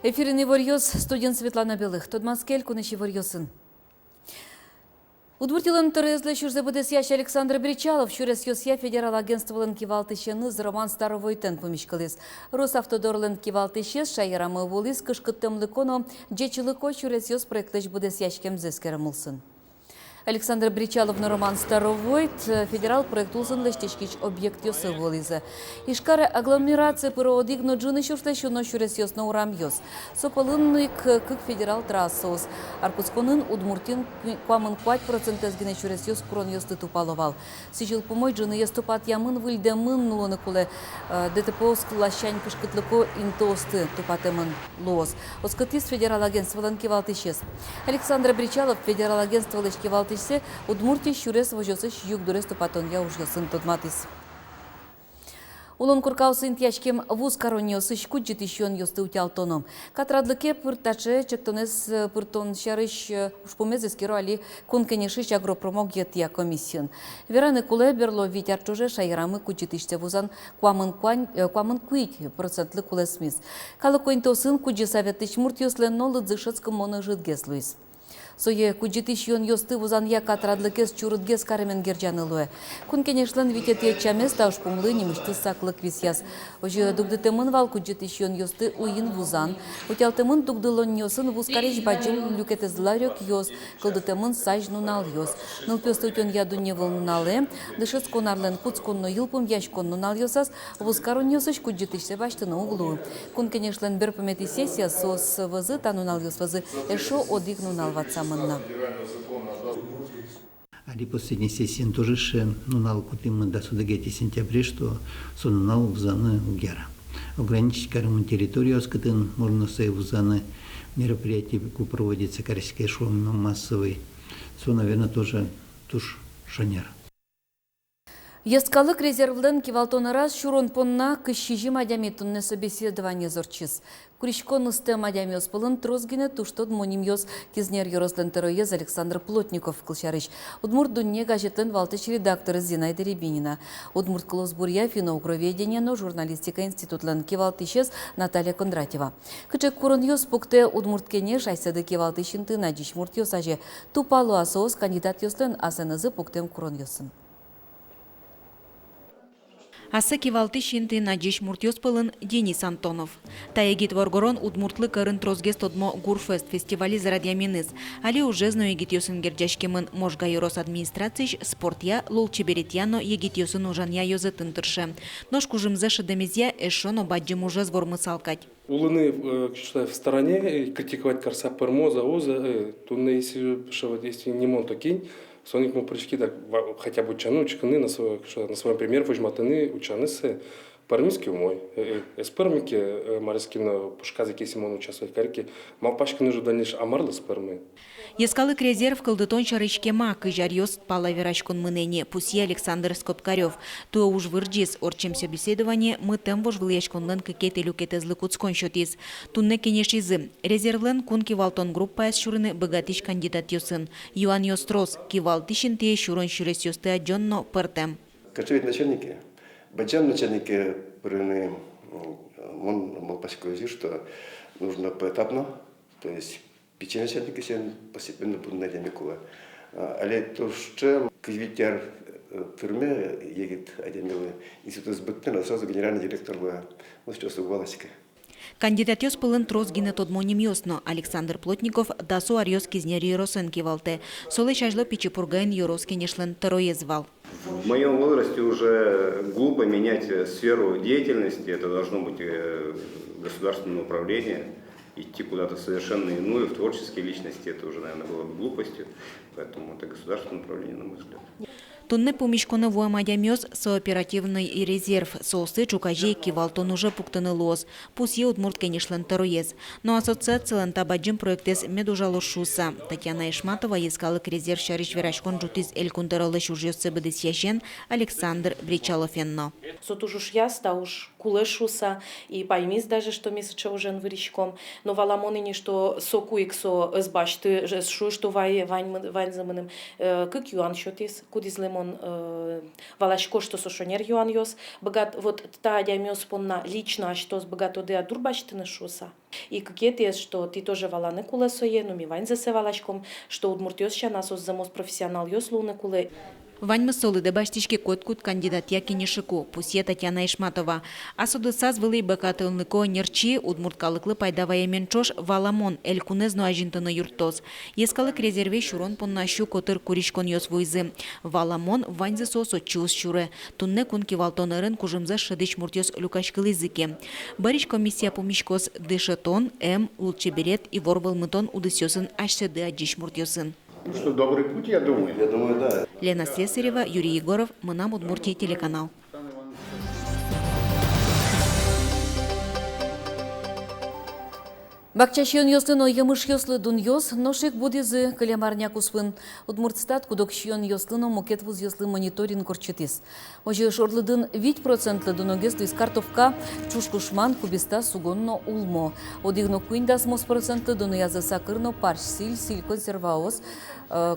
Ефірний варйоз, студент Світлана Білих. Тодмаскель, кунеші варйозин. Удвуртилен Терезле, що буде сящий Олександр Бричалов, щурес Йосія федерал агентство Ленківалтищени з Роман Старовойтен поміщкалис. Росавтодор Ленківалтище з шаєрами волис кишкиттем ликоно, джечилико щурес Йос проєктлеш буде сящкем зискеремулсин. Олександр Бричалов на Роман Старовойт, федерал проєктулсин лештечкіч об'єкт Йоси волизе. Ішкаре агломерація переодігно джуни щурслещено щурес Йос на урам Йос. Сополинник кик федерал трассоус. Аркуцконин удмуртин квамен 5% згине щурес Йос курон Йос титупаловал. Сичил помой джуни єстопат ямин вильдемин лоникуле ДТП склащань пішкитлико інтости тупатемин лоос. Оскотис федерал агентство Ленківалтищес. Олександр Бричалов федерал агентство Лешківалтищес Удмуртия щурес вожосыш юг дурес тупатон я уж ясын тодматис. Улон куркаусын тяжкем вуз короньосыш куджит ищен йосты утялтоном. Катрадлыке пыртаче чектонес пыртон шарыш ушпомезес керо али кункенешыш агропромок етия комиссион. Вераны куле берло витярчуже шайрамы куджит иште вузан куамын куить процентлы куле смис. Калы койнтосын куджи советыш муртьослен нолы дзышецком моны житгес луис. Сое куджитиш йон йосты вузан я катрадлекес чурытгес каремен герджанылуэ. Кун кенешлен витете чамес тауш пумлы немышты саклык висяс. Ожи дугдытымын вал куджитиш йон йосты уин вузан. Утялтымын дугдылон йосын вуз кареш баджим люкетез ларек йос. Кылдытымын саж нунал йос. Нылпёсты утен яду не волнале. Дышец конарлен куцконно йылпым яшкон нунал йосас. Вуз карон йосыш куджитишсе баштыны углу. Кун кенешлен бер памети сессия сос вызы танунал йос вызы. Эшо одик нунал ватсам. Али последней сессии тоже нунал купим мы до судагети сентябре, что сонунал в заны угера. Ограничить карман территорию, скотын можно say в заны мероприятия проводится корейской шоу массовый. Со, наверное, тоже туш шанер. Ескалык резервлен кивалтоны раз шурон понна кышижи мадямитунне собеседование зорчис. Куришконысты мадямиос пылын трозгине туштод монимьос кизнер йорослен тероез Александр Плотников кылшарыш. Удмурт дунне газетлен валтыш редакторы Зинаида Рябинина. Удмурт клосбурья финно-угроведение, но журналистика институтлен кивалтышес Наталья Кондратьева. Кычек курон йос пукте удмурт кене шайсады кивалтышынты надиш мурт йосаже. Тупалу асоос кандидат йослен асенызы пуктем курон йосын. Асы кивалты шинты надежь муртьоспылын Денис Антонов. Таегит воргорон удмуртлы карын трозгес тодмо Гурфест фестивали зарадьяминыз. Али уже знаю егит йосын герджашкемын можга юрос администрацийш спортя лолче беретьяно егит йосын ужанья йозы тынтырше. Ножку жымзэши демезья эшоно баджим уже звор мысалкать. Улыны в стороне, критиковать карса пермоза, оза, тунне если не мон токинь, соник мы пришли так хотя бы учану учканы на своем примере возьматаны учанысы пармиски умой спермики марискина пушказы кесимон участвовать карки малпашкины же дальнейш амарлы спермы. Ескалык резерв кылдытон шарычкема кыжар йост пала верашкон мынене пуси Александр Скопкарев. Туа уж вырджис орчем собеседование мы тем вож влияшконлен кекеты люкетезлы куцкон шотиз. Тунне кенешизы. Резервлен кун кивалтон группа шурыны богатыш кандидат йосын. Юан йострос кивалтышын те шурон шурес йосты аджонно пыртем. Качевать начальники. Баджан начальники прыны он малпашкози, что нужно поэтапно, то есть печень начальники сен постепенно будут надямикула. Але то что квитер фирме егет адямилы институт сбытна сразу генеральный директор вот что суваласика. Кандидат йос пылын трозгине тодмоним йосно Александр Плотников дасу арьос кизнери йоросын кивалте. Солы шажло пичепургайн йорос кенешлен тероезвал. В моем возрасте уже глупо менять сферу деятельности. Это должно быть государственное управление. Идти куда-то совершенно иную, в творческие личности, это уже, наверное, было бы глупостью. Поэтому это государственное управление, на мой взгляд. Тунне помещконы вуамадямёс сооперативный и резерв. Соусы чукажей кивалтон уже пуктаны лоз. Пусть удмурт кенешлен тероез. Но ассоциациялен табаджим проектес медужало шуса. Татьяна Ишматова ескалык резерв шариш верашкон жутиз элькундералы шужёсы быдыс яшен Александр Бричалов-енно. Сотужуш яста уж кулешуса и поймис даже, что месяча уже выречком. Но валамоныни, что сокуиксо сбашты, что вайн заманым, как юан шотис, кудизлемо мон валашко, что сушонер юан йос, богат, вот та дямёс понна лично, что с богатоды от дурбачтыны шуса. И какие-то, что ты тоже валаны куле сое, но ми вань засе валашком, что удмуртёс ща нас замос профессионал йос луны куле. Вань солы де баштишке коткут кандидат якинешику, пусье Татьяна Ишматова. Асуды сазвылый бакатылныко нерчи удмурткалыклы пайдавая менчош валамон элькунезно ажинтыны юртоз. Ескалык резерве шурон поннащу котыр куришкон йос вуйзы. Валамон ваньзы сосо чуз шуры. Тунне кунки валтонырын кужымза шыдыч муртёс люкашкылы языке. Барич комиссия помишкос дышетон, лучеберет и ворбыл мытон удысёсын ашсыды аджиш муртёсын. Ну что, добрый путь, я думаю. Я думаю, да. Лена Слесарева, Юрий Егоров, Мынам Удмуртия, телеканал. Бакчашын йослыно ямыш йослы дун йос, ношик будизы калямарня куспын. Удмуртстат кудок шион йослыно мокет вуз йослы мониторинг корчетис. Ожи шорлыдын 8% дуногес лис картовка чушкушман кубиста сугонно улмо. Одигно куиндас мос проценты дуну язы сакырно парш силь консерваос,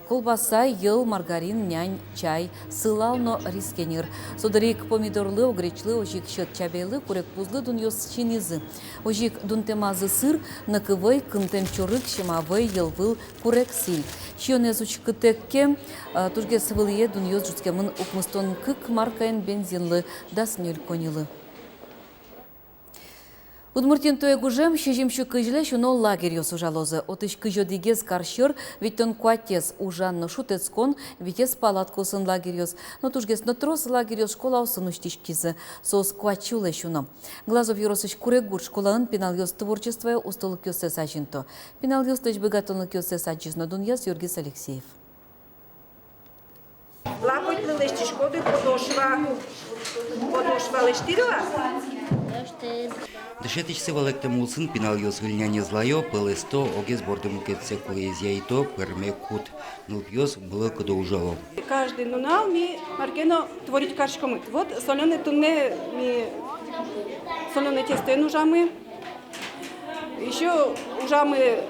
колбаса, ел, маргарин, нянь, чай, сылално рискенир. Содарик помидорлы, огречлы, ожик счет чабейлы, курек пузлы дун йос чинизы. Ожик дун темазы сыр, накывай, кынтем чорык, шимавай, елвыл, курек силь. Шионез учкытекке, турге сывылые дун йос жуткемын укмыстон кык маркаен бензинлы, дас нюль конилы. Удмуртин тоя гужем, щежимщу кыжле, шуно лагерь йос ужалозы. Отыш кыжо дигез каршыр, ведь он куатез ужанно шутецкон, витез палаткосын лагерь йос. Но тужгес но трос лагерь йос школа усын уштишкизы. Сос куачуле шуно. Глазов юросыш курегур школаын пенал йос творчество устолык йосе сажинто. Пенал йос тыч богатонлык йосе сажизно дуньяс Юргис Алексеев. Лапоть лещи шкоды подошва лештирова? Дешетичсе валектем улсын пинал йос вильняне злайо, пылесто, огез бордему кетсе кулезяйто, перме кут. Нуп йос было куда ужало. Каждый нунал ми маркено творить каршкомы. Вот соленые тунне ми соленое тесто ужамы. Еще ужамы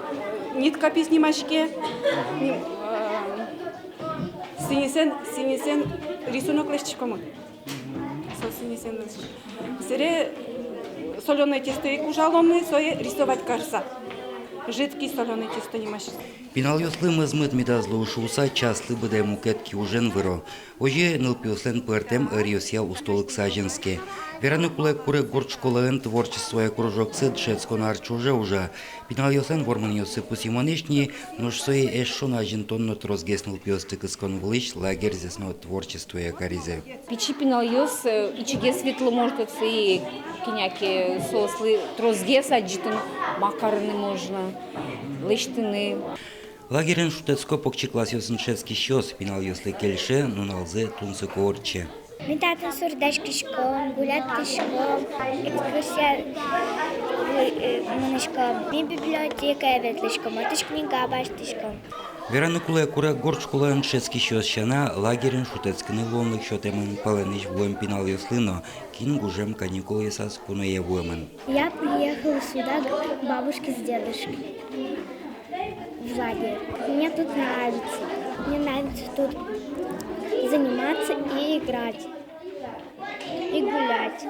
нитка писнимашке. Синесен рисунок лещикомы. Синесен лещик. Сере соленое тесто и кужаломы, сое рисовать карса. Жидкий соленое тесто не машет. Пинал йослы мызмыт медазлы ушуса часты быдай мукетки ужен выро. Оже нылпиослен пыртем риосья устолык саженске. Вераны кулай куре горд школаен творчество кружок цед шецкон арчуже уже. Пинал йослен ворман йосы пусимонешни, но сое эшон ажентонно трозгес нылпиостык искон влыч лагерь зесно творчество каризе. Печи пинал йос, ичиге светло может и киняки сослы трозгес аджитын макарны можно, лыштыны. Лагерен шутецко покчиклас йосын шецки щос, пинал йослы кельше, нуналзе тунсы корче. Метатын сурдаш кишком, гулят кишком, экскурсия мунышком, ми библиотека эветлишком, атыш книга баштишком. Вераны кулай кура горд школаен шецки щос щана, лагерен шутецкны лонлык щотемын паленыч влоем пинал йослыно, кин гужем каникулы сас куное вуемен. Я приехала сюда к бабушке с дедушкой в лагерь. Мне тут нравится. Мне нравится тут заниматься и играть, и гулять.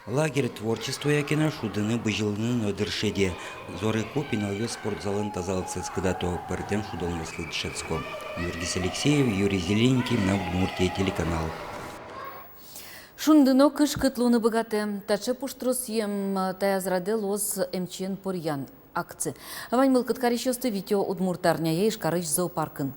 Лагерь творчества якина шудыны быжилны нодыршеде. Зоры купинал йос спортзалын тазалыксыз кыдато, пертем шудон йослы дшецко. Юргис Алексеев, Юрий Зеленький, на Удмуртия телеканал. Шундыно кыш кытлуны богате. Таче пуштрос ем таязраде лоз эмчен порьян акции. Вань мыл кыткарищосты видео удмуртарня еш карыш зоопаркын.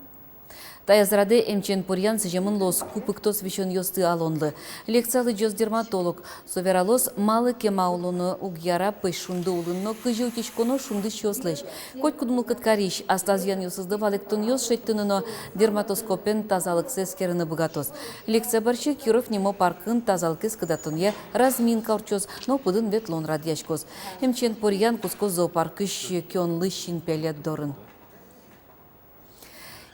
Таязраде эмчен порьян сыжемын лоз купык тос вещен йосты алонлы. Лекциялы джоз дерматолог. Совералос малы кемаулуны угьяра пыш шунды улынно кыжы утечконо шунды щослыш. Коть кудмыл кыткарищ астазьян йосызды валектон йос шеттыныно дерматоскопен тазалык сескерыны богатос. Лекция барчы Киров немо паркын тазалкыз кыдатонье разминка урчоз, но пыдын ветлон радьячкоз. Эмчен порьян кускоз зоопаркыш кёнлы шинпелет дорын.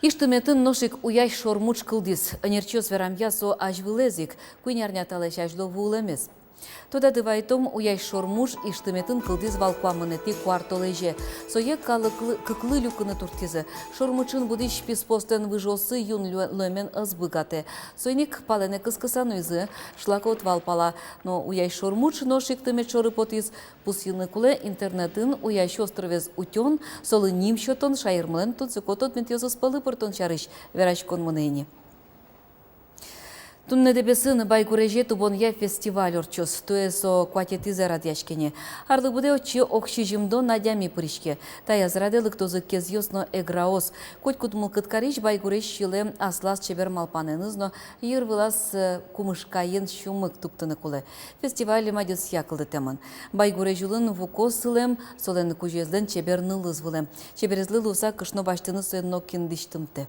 Иштыметын ношик уяй шормуч кылдис. Анерчос верам ясо ажвылезик, куйнярня талеш ажло вулемес. Тода дивайтом уяй шормуж і штиметин кылдиз валкуамынети квартолеже. Сое кыклы люкыны туртизы. Шормучин будиш писпостен выжосы юн лөмен ызбыгаты. Сойник палене кыскысануйзы шлакот валпала. Но уяй шормуч но шиктыме чоры потиз. Пус юны куле интернетын уяй шостровез утен, солы нимщотон шайырмлен тут зыкотот ментьозы спалы пыртон чарыш верачкон мунейни. Тунне дебесыны байгуреже тубонья фестиваль орчос, туэсо кватетизе радяшкене. Арлы буде очи окшижимдо надями пыришке. Тая зраделык тозы кезьосно эграос. Коть кутмыл кыткариш байгуреш шиле аслас чебер малпаненызно йырвылас кумышкайын шумык туктыны кулы. Фестиваль мадес якылды темын. Байгурежулын вукосылем, солен кужезлен чебер нылыз вылем. Чеберезлы луса кышно баштыны сойно киндиштымте.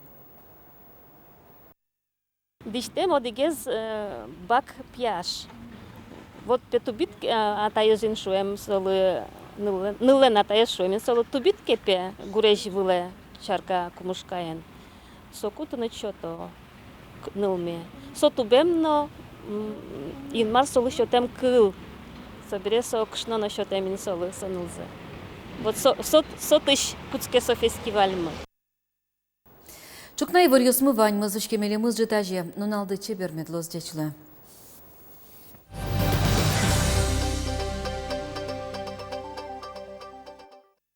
Диштем одигез бак пьяш. Вот петубит атайозин шуем солы нылен атайоз шуем солы тубит кепе гуреш выле чарка кумушкаен. Сокутыны чото нылме. Сотубемно инмар солы шотем кыл. Собере со кшно на шотем ин солы сонылзе. Вот сотыш куцке со фестивальмы. Чукнай варьосмы вань мазычке мелемыз житаже, нуналды чебер медлоз дечлы.